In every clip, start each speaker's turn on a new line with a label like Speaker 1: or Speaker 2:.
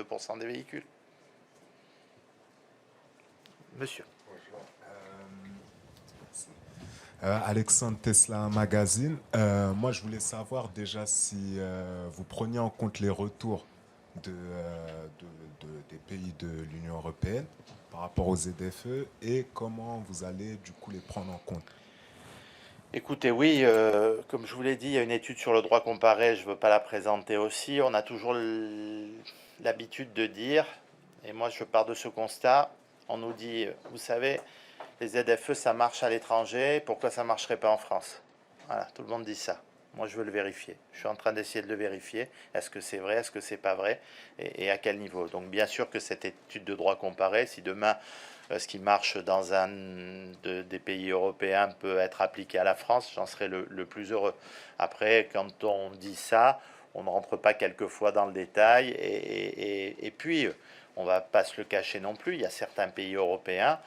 Speaker 1: 52% des véhicules. Monsieur.
Speaker 2: Bonjour. Alexandre Tesla Magazine. Moi, je voulais savoir déjà si vous preniez en compte les retours des pays de l'Union européenne par rapport aux ZFE et comment vous allez du coup les prendre en compte.
Speaker 1: Écoutez, oui, comme je vous l'ai dit, il y a une étude sur le droit comparé, je ne veux pas la présenter aussi. On a toujours l'habitude de dire, et moi je pars de ce constat, on nous dit, vous savez, les ZFE ça marche à l'étranger, pourquoi ça ne marcherait pas en France? Voilà, tout le monde dit ça. Moi je veux le vérifier. Je suis en train d'essayer de le vérifier. Est-ce que c'est vrai, est-ce que c'est pas vrai, et à quel niveau? Donc bien sûr que cette étude de droit comparé, si demain ce qui marche dans des pays européens peut être appliqué à la France, j'en serais le plus heureux. Après, quand on dit ça, on ne rentre pas quelquefois dans le détail. Et puis, on ne va pas se le cacher non plus, il y a certains pays européens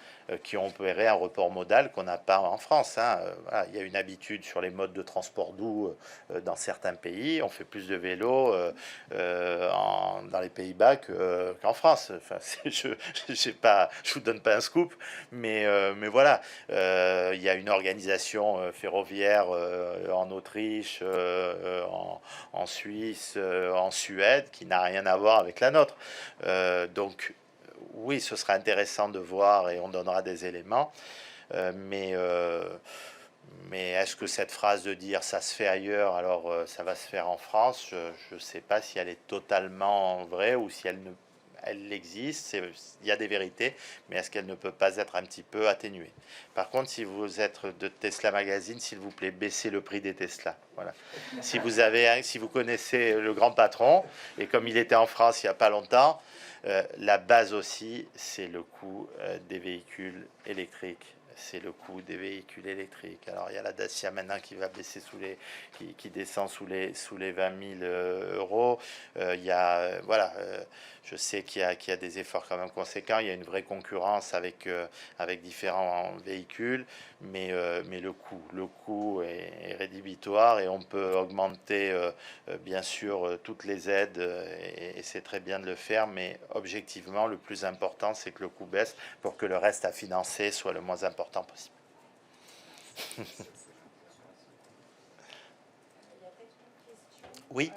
Speaker 1: qui ont opéré un report modal qu'on n'a pas en France. Voilà, il y a une habitude sur les modes de transport doux dans certains pays. On fait plus de vélo dans les Pays-Bas qu'en France. Enfin, je vous donne pas un scoop, mais voilà. Il y a une organisation ferroviaire en Autriche, en Suisse, en Suède, qui n'a rien à voir avec la nôtre. Donc, oui, ce sera intéressant de voir et on donnera des éléments. Mais est-ce que cette phrase de dire ça se fait ailleurs, alors ça va se faire en France, je ne sais pas si elle est totalement vraie ou si elle existe, il y a des vérités, mais est-ce qu'elle ne peut pas être un petit peu atténuée? Par contre, si vous êtes de Tesla Magazine, s'il vous plaît, baissez le prix des Tesla. Voilà. Si vous connaissez le grand patron, et comme il était en France il n'y a pas longtemps, la base aussi, c'est le coût des véhicules électriques. C'est le coût des véhicules électriques. Alors il y a la Dacia maintenant qui va baisser qui descend sous les 20 000 euros. Il y a, je sais qu'il y a des efforts quand même conséquents. Il y a une vraie concurrence avec différents véhicules, mais le coût est rédhibitoire et on peut augmenter bien sûr toutes les aides et c'est très bien de le faire, mais objectivement le plus important c'est que le coût baisse pour que le reste à financer soit le moins important possible. Oui.